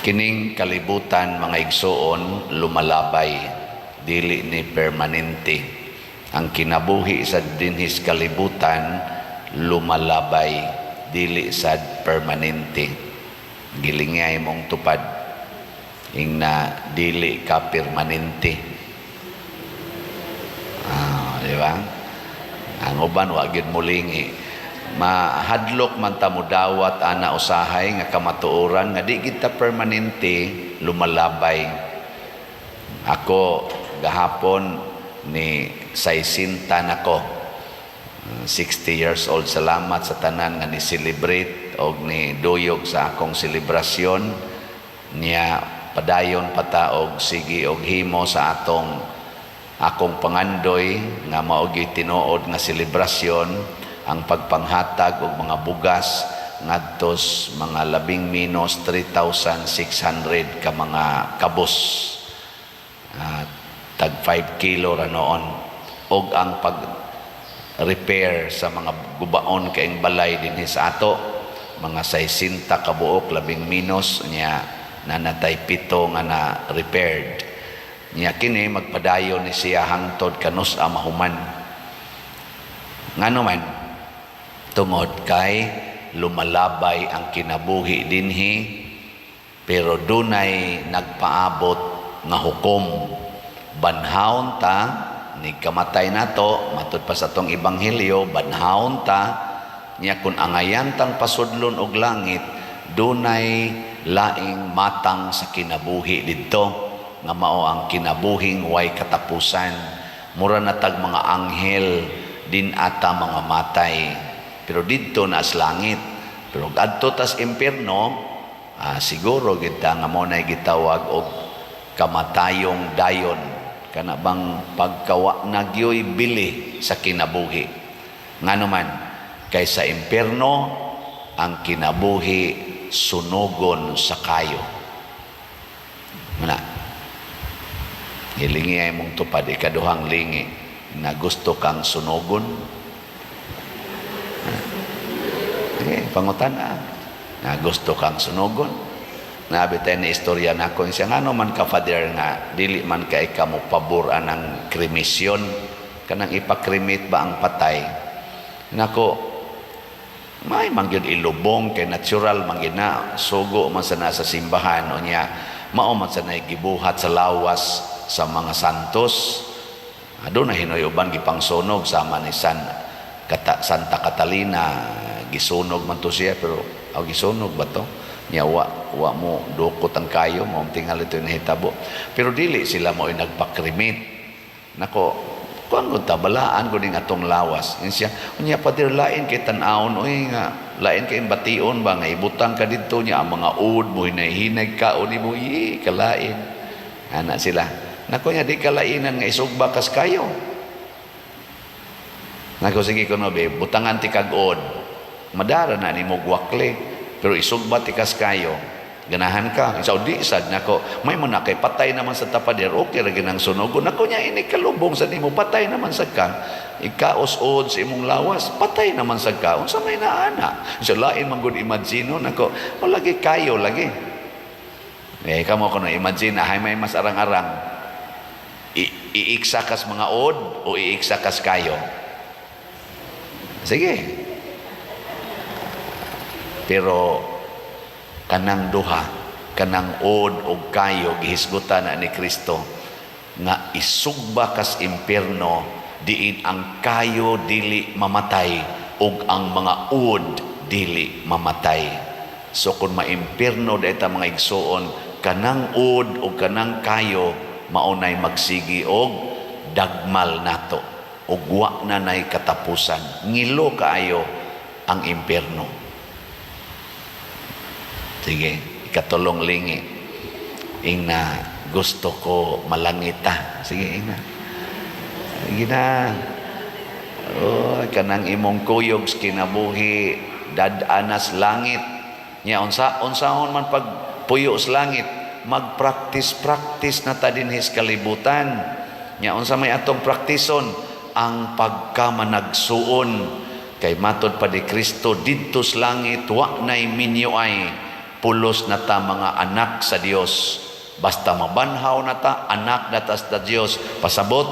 Kining kalibutan mga igsoon lumalabay, dili ni permanente. Ang kinabuhi sa dinhis kalibutan lumalabay, dili sad permanente. Gilingay mong tupad ing na dili ka permanente. Di ba? Ang uban wa gyud mulingi. Mahadlok man ta mo dawat ana usahay nga kamatuoran nga di kita permanente lumalabay. Ako gahapon ni 60 nako, 60 years old. Salamat sa tanan nga ni celebrate og ni duyog sa akong selebrasyon niya. Padayon pata og sige og himo sa akong pangandoy nga mao gyud tinuod nga selebrasyon, ang pagpanghatag og mga bugas ngadtos mga 3,600 ka mga kabos, tag 5 kilo ra noon, og ang pag-repair sa mga gubaon kaing balay dinhi sa ato, mga 60 ka buok, 11 niya nanatay 7 nga na repaired niya. Kini magpadayon ni siya hangtod kanus mahuman. Ngano man tungod kay lumalabay ang kinabuhi dinhi, pero dunay nagpaabot nga hukom. Banhawon ta ni kamatay nato, matud pa sa tong ebanghelyo, banhawon ta niya kun angayan tang pasudlon og langit, dunay laing matang sa kinabuhi didto nga mao ang kinabuhing way katapusan. Mura na tag mga anghel din ata mga matay, pero dito na sa langit. Pero adto tas impierno, siguro kita nga mo na gitawag og kamatayong dayon, kana bang pagkawa nagyoy bili sa kinabuhi. Ngano man kay sa impierno ang kinabuhi sunugon sa kayo. Mana ilingi ay mong tupad ikaduhang lingi na gusto kang sunugon. Pangutan na gusto kang sunugon. Nabitay na istorya na ako siya, ano man ka father nga dili man ka mo paboran ng kremisyon, kanang ipakrimit ba ang patay. Nako may mangyud ilubong kay natural manggina sugo man sa nasa simbahan o niya mao man sa gibuhat sa lawas sa mga santos. Aduna hinoy-uban gipangsunog sama ni Santa Catalina, gisunog man to siya, pero gisunog ba to? Niya wa mo dukot ang kayo, mo tingal ito yung hitabo. Pero dili sila mo ay nagpakrimit. Nako, kung ang tabalaan ko din atong lawas. Yan siya, niya padir lain kay tanawon, uy nga, lain kay bation ba, nga ibutang ka dito niya, ang mga ud mo, hinahinag ka, o di mo, kalain. Ana sila. Nako niya, di kalainan nga isugba kas kayo. Nako, sige ko no, butangan ti kag-od. Madara na ni mo gwakle, pero isugba tikas kayo, ganahan ka. So di sad nako, may mo na kay patay naman sa tapader, okay ra ginang sunugon. Nako nya ini kalubong sa nimo, patay naman sa ka. Ikaos-od sa imong lawas, patay naman sa ka. Unsa may naana? So lain man gud imagine nako, o lagi kayo lagi. Kamo kuno imagine hay may mas arang-arang. Iiksa kas mga od o iiksa kas kayo. Sige. Pero kanang duha, kanang od o kayo gihisgutan na ni Kristo nga isugba kas impierno, diin ang kayo dili mamatay ug ang mga od dili mamatay. So kung maimpierno dayta mga igsoon, kanang od o kanang kayo maunay magsigi og dagmal nato ug wa na nay katapusan. Ngilo kaayo ang impierno. Sige, ikatulong lingi. Ing gusto ko malangita. Sige, ing Sige na. Kanang imong kuyog kinabuhi dadanas langit. Nya unsahon man pag puyo sa langit, mag-practice na ta dinhis kalibutan. Nya unsa may atong praktison ang pagkamanagsuon kay matod pa di Kristo didto sa langit wa nay minyo ay pulos na ta mga anak sa Dios. Basta mabanhaw na ta, anak na ta sa Dios, pasabot,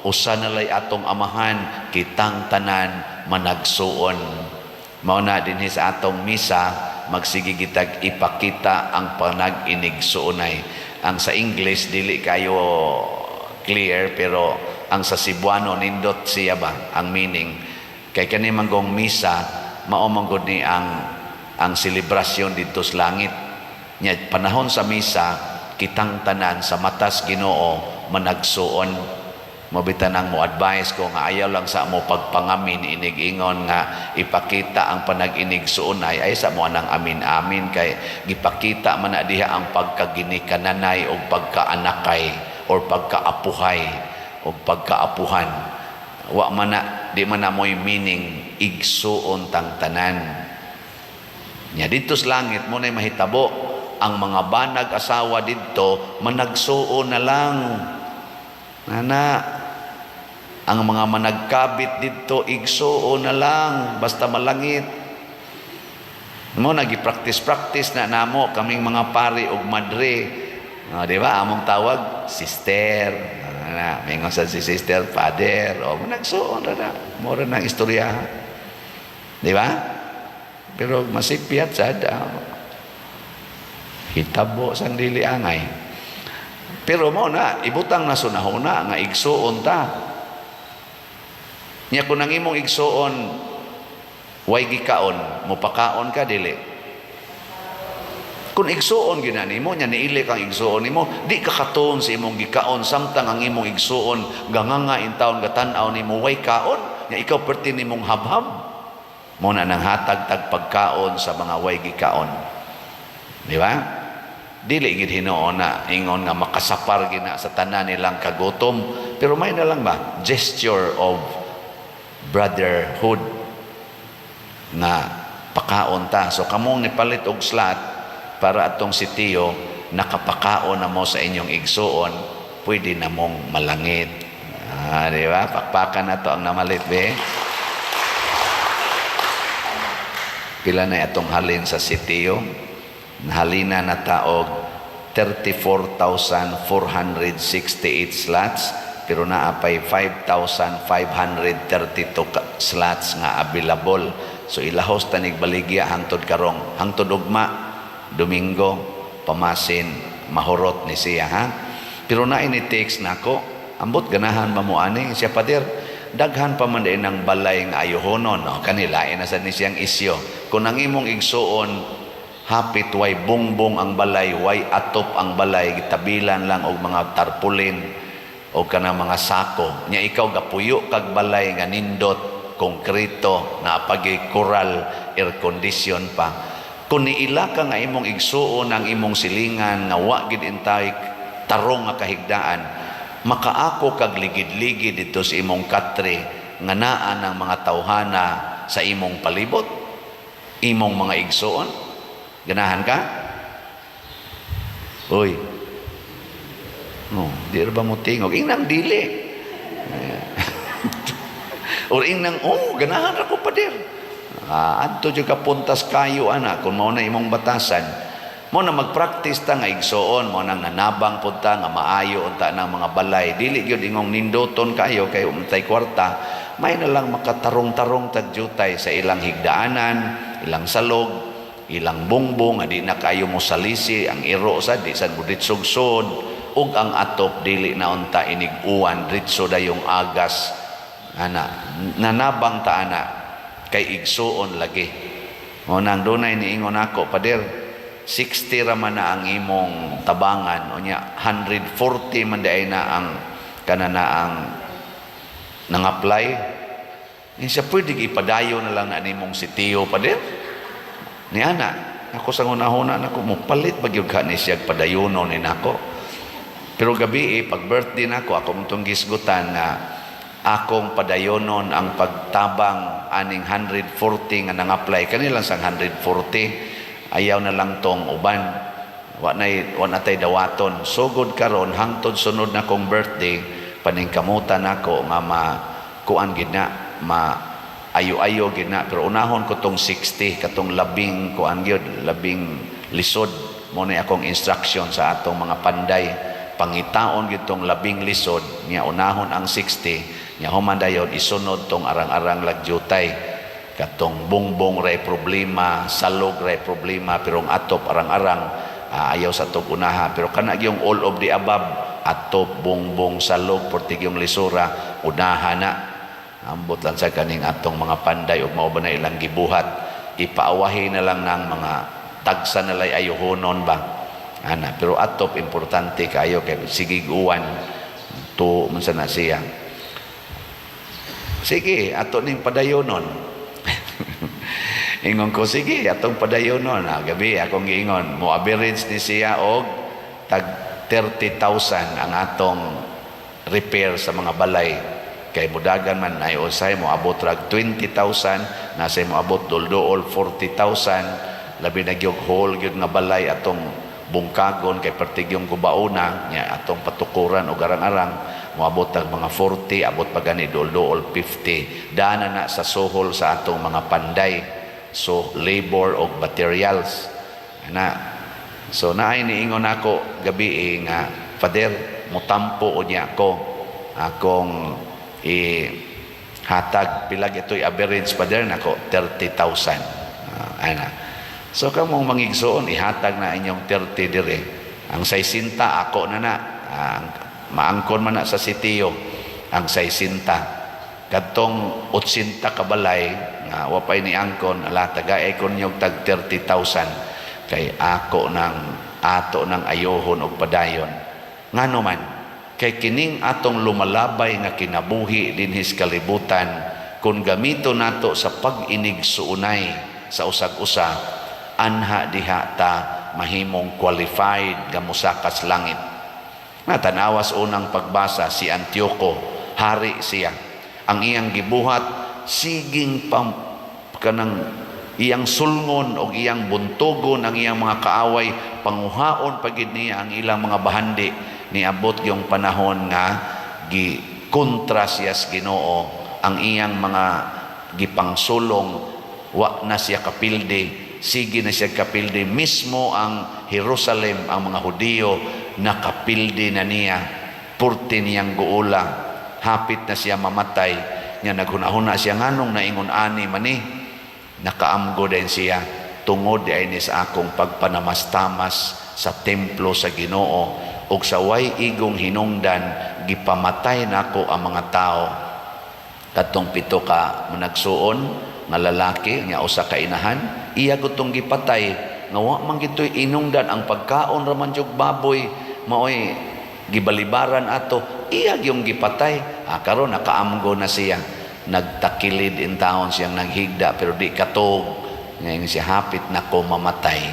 usa na lay atong amahan, kitang tanan managsuon. Mao na dinhi sa atong misa, magsige gitag ipakita ang panag-inigsuonay. Ang sa English dili kayo clear, pero ang sa Cebuano nindot siya ba ang meaning. Kay kani manggong misa mao manggod ni ang selebrasyon dito sa langit. Nya panahon sa misa kitang tanan sa matas Ginoo managsuon. Mabitanang mo advice ko nga ayaw lang sa mo pagpangamin inig-ingon nga ipakita ang panag-inigsuonay ay sa mo nang amin-amin kay gipakita man na diha ang pagkaginikananay o pagkaanakay or pagkaapuhay o pagkaapuhan. Wa man na di man na mo'y meaning igsuon tang tanan. Nya dito sa langit mo na'y mahitabo ang mga banag asawa dito managsuon na lang. Nana, ang mga managkabit dito igsuon na lang basta malangit. Mo nagi-practice na namo kaming mga pari ug madre. Di ba among tawag sister. Mingon sa si sister, father, nagsuon na. Mura ng istorya. Di ba? Pero masipyat sad. Hitabo sang dili angay. Pero mo na, ibutang na sunahuna nga igsuon ta. Nya kung ang imong igsuon, way gikaon, mupakaon ka dili. Kung igsuon ginani mo, nya niili kang igsuon nimo, di ka katon sa imong gikaon, samtang ang imong igsuon, ganganga in taon gatanaw nimo, way kaon, nya ikaw perti nimong habhab. Mo na nang hatag tag pagkaon sa mga way gikaon. Di ba? Dili gid Hinoo na ingon nga makasapar gina sa tanan nilang kagutom, pero may na lang ba gesture of brotherhood nga pakaon ta. So kamong nipalit og slot para atong sitiyo nakapakaon na mo sa inyong igsuon, pwede na mong malangit. Di ba? Pakpakan na to ang namalit be. Pila na atong halin sa sitiyo. Nahalina na taog 34,468 slots, pero naapay 5,532 slots nga available. So ilahos tanig baligya hangtod karong, hangtod ugma, Domingo, pamasin, mahurot ni siya ha. Pero na ini-text nako, ambot ganahan mamuani siya pader. Daghan pa man din ng balay nga ayuhonon, no? Kanila ina sa ni siyang isyo. Kung ang imong igsuon hapit way bungbong ang balay, way atop ang balay, gitabilan lang og mga tarpulin o kanang mga sako. Nya ikaw gapuyo kag balay nga nindot, konkreto, na pagi coral, air condition pa. Kung niila ka nga imong igsuon ang imong silingan nga wa gid intay tarong nga kahigdaan, makaako kag ligid-ligid dito sa imong katre nga naa ng mga tawhana sa imong palibot, imong mga igsuon. Ganahan ka? Uy. No, di ba mo tingog? Ingnang dili. Or ingnang, ganahan ako pa dir. Adto jud ka puntas kayo ana kung mao na imong batasan. Mo na magpractice ta nga igsuon, mo nang nanabang pud ta nga maayo unta ng mga balay. Dili gyud ingong nindoton kayo kay umtay kwarta. May na lang makatarong-tarong tagjutay sa ilang higdaanan, ilang salog, ilang bungbong, adi na kayo mo salisi, ang iro sa di sa buditsog-sod, ug ang atop dili na unta iniguan, ritso dayong agas. Ana, nanabang ta ana, kay igsuon lagi. O nang dunay niingon ako, pader, 60 raman na ang imong tabangan, o niya, 140 man day na ang kanana ang nang-apply. Siya pwede ipadayo na lang na nimong sitiyo, pader. Ni ana, ako sa una-una nako mo palit bagyog ka ni siya padayono ni nako. Pero gabi pag birthday nako ako mong gisgutan na akong padayonon ang pagtabang aning 140 nga nang-apply kanilang sang 140. Ayaw na lang tong uban. Wa na tay dawaton. Sugod karon hangtod sunod na kong birthday paningkamutan nako nga kuan gid na ayo-ayo gid na, pero unahon ko tong 60 katong labing kuan gyud, labing lisod. Mo ni akong instruction sa atong mga panday, pangitaon gitong 10 lisod niya unahon ang 60 niya human dayon isunod tong arang-arang lagyutay katong bongbong ray problema, salog ray problema, pero ang atop arang-arang ayaw sa tog unaha, pero kana yung all of the above, atop, bongbong, salog, portigyong lisura, unaha na. Ambot lang sa kaning atong mga panday ug mao ba na ilang gibuhat, ipaawahi na lang ng mga tagsa na lay ayuhonon ba ana, pero atop importante kayo kay sige uwan to man na siya, sige ato ning padayonon. Ingon ko, sige, atong padayonon. Gabi, akong giingon, mo average ni siya og tag 30,000 ang atong repair sa mga balay. Kay mudagan man ay usay mo abot rag 20,000, nasa mo abot dol-dol 40,000, labi na gyud hole gyud nga balay atong bungkagon kay pertigyong gubauna nya atong patukuran og arang-arang moabot tag mga 40, abot pa gani dol-dol 50. Dana na sa sohol sa atong mga panday. So labor o materials na, so naay niingon ako gabi nga, Father, mutampo o niya ako akong hatag pilag ito'y average, Father, nako 30,000 ana. So kamong mangigsoon ihatag na inyong 30 dire, ang 60 ako na maangkon man na sa sitiyo ang 60 kadtong 80 kabalay nga wapay ni angkon ala tagay kon yung tag 30,000 kay ako nang ato nang ayohon og padayon ngano man kay kining atong lumalabay nga kinabuhi dinhis kalibutan kun gamito nato sa pag-inigsuunay sa usag-usa anha diha ta mahimong qualified nga mosakas langit. Natanawas unang pagbasa si Antioco, hari siya, ang iyang gibuhat siging kanang iyang sulngon o iyang buntugon ang iyang mga kaaway, panguhaon pagid niya ang ilang mga bahandi, niabot yung panahon nga gikontra siya sa Ginoo, ang iyang mga gipangsulong wa na siya kapildi, sige na siya kapildi, mismo ang Jerusalem, ang mga Hudiyo nakapildi na niya, purti niyang guula, hapit na siya mamatay niya, naghunahuna siya nganong naingon ani mani, nakaamgo din siya tungod ay ni sa akong pagpanamastamas sa templo sa Ginoo ug sa way igong hinungdan gipamatay nako ang mga tao. Katong 7 ka managsuon nga lalaki nga usa ka inahan, iya gutong gipatay nga wa man gitoy inungdan ang pagkaon ra man jug baboy maoy gibalibaran ato, iya yung gipatay. Karon nakaamgo na siya, nagtakilid in taon siyang naghigda pero di katog ngayon siya hapit na ko mamatay.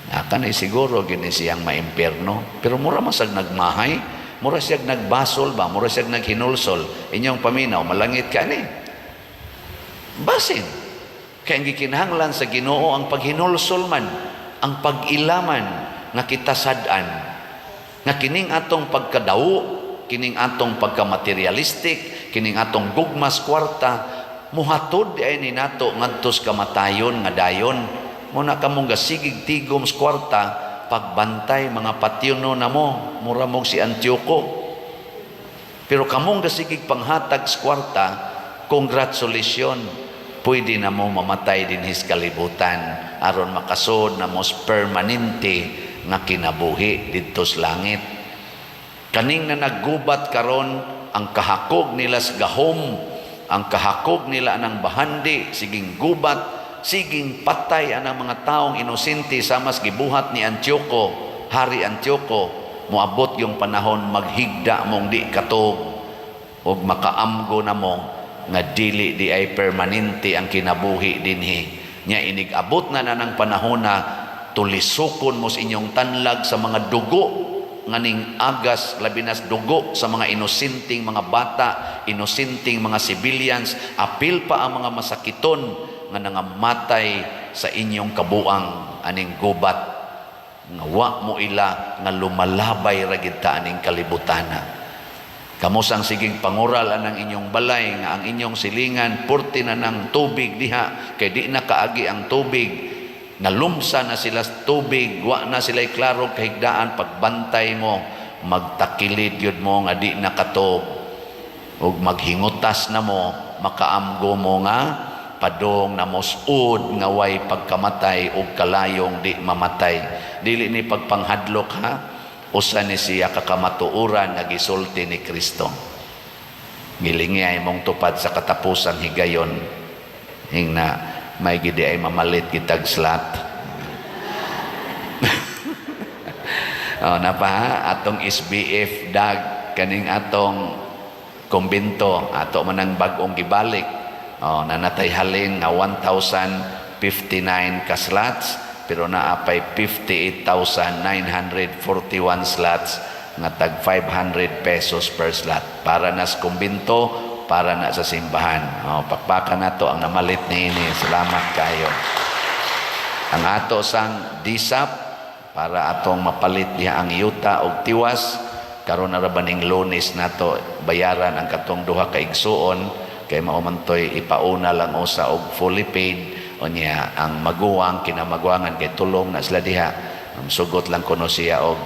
Kanay siguro gini siyang maimperno, pero mura masag nagmahay, mura siyag nagbasol ba, mura siyag naghinulsol. Inyong paminaw malangit ka ni basin kaya gikinahanglan sa Ginoo ang paghinulsol man, ang pag-ilaman nga kita sad-an nga kining atong pagkadawo, kining atong pagka-materialistic, kining atong gugmas kwarta, muhatod ay ni nato ngadtos kamatayon nga dayon. Muna kamong gasigig tigom sa kwarta, pagbantay mga patyuno na mo, mura mong si Antioco. Pero kamong gasigig panghatag sa kwarta, congratulations, pwede na mo mamatay din his kalibutan, aron makasod na mo permanente nga kinabuhi dito sa langit. Kaning na naggubat karon ang kahakog nila sa gahom, ang kahakog nila ng bahandi, siging gubat, siging patay anang mga taong inosente sa mas gibuhat ni Antioco, Hari Antioco, moabot yung panahon maghigda mong di katog o makaamgo na mo nga dili di ay permanente ang kinabuhi dinhi. Nya inigabot na ng panahon na tulisukon mo sa inyong tanlag sa mga dugo nganing agas, labinas dugo sa mga inosinting mga bata, inosinting mga civilians, apil pa ang mga masakiton nga nangamatay sa inyong kabuang aning gubat nga wa mo ila nga lumalabay ra gid ta aning kalibutana. Kamusang siging pangural anang inyong balay nga ang inyong silingan purti na ng tubig diha kay di na kaagi ang tubig nalumsa na sila sa tubig, wa na sila klaro kahigdaan, pagbantay mo, magtakilid yun mo nga di nakatob, o maghingutas na mo, makaamgo mo nga, padong na mosud nga way pagkamatay o kalayong di mamatay. Dili ni pagpanghadlok ha, usa ni siya kakamatuuran nga gisulti ni Kristo. Gilingay mong tupad sa katapusang higayon, hing na may gidi ay mamalit kitag slat. Napa ha, atong SBF dag kaning atong kumbento, ato manang bagong gibalik. Nanatay halin nga 1,059 ka slots, pero naapay 58,941 slots nga tag 500 pesos per slot para na sa kumbento, para na sa simbahan. Pakpakan nato ang namalit ni ini. Salamat kayo. Ang ato sang disap para atong mapalit niya ang yuta og tiwas, karon na rabaning Lunes nato bayaran ang katong duha ka igsuon, kay maumantoy ipauna lang usa og fully paid, o niya ang maguwang kinamagwangan kay tulong na sila diha. Sugot lang kuno siya og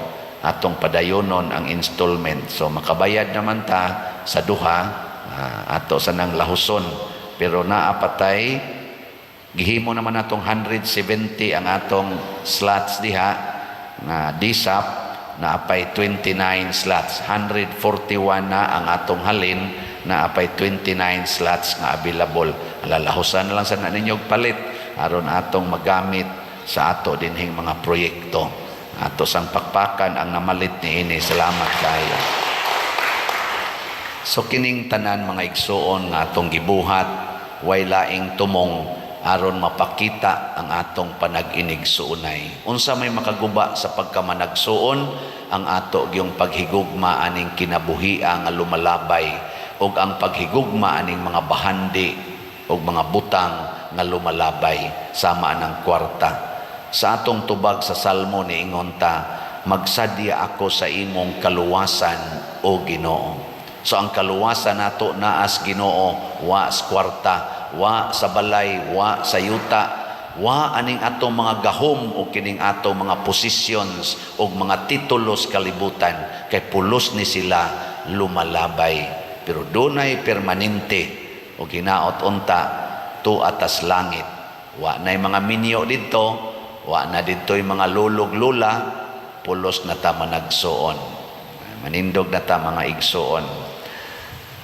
atong padayonon ang installment, so makabayad naman ta sa duha, ato sa nang lahuson, pero naapatay gihimo naman atong 170 ang atong slots diha na disap, naapay 29 slots, 141 na ang atong halin, naapay 29 slots nga available. Alalahusan lang sa ninyog palit aron atong magamit sa ato dinhing mga proyekto. Ato sang pakpakan ang namalit ni ini. Salamat kayo. So kining tanan mga igsuon nga atong gibuhat, way laing tumong aron mapakita ang atong panag-inigsuunay. Unsa may makaguba sa pagkamanagsuon, ang ato gyung paghigugma aning kinabuhia nga lumalabay, ug ang paghigugma aning mga bahandi ug mga butang nga lumalabay sama ng kwarta. Sa atong tubag sa Salmo ni ingonta, magsadya ako sa imong kaluwasan o Ginoo. So ang kaluwasan nato naas Ginoo, wa sa kwarta, wa sa balay, wa sa yuta, wa aning atong mga gahom o kining atong mga positions o mga titulos kalibutan, kay pulos ni sila lumalabay. Pero dunay permanente o ginaot unta tu atas langit. Wa na mga minyo dito, wa na dito'y mga lulog-lula, pulos na ta managsuon. Manindog na ta mga igsuon.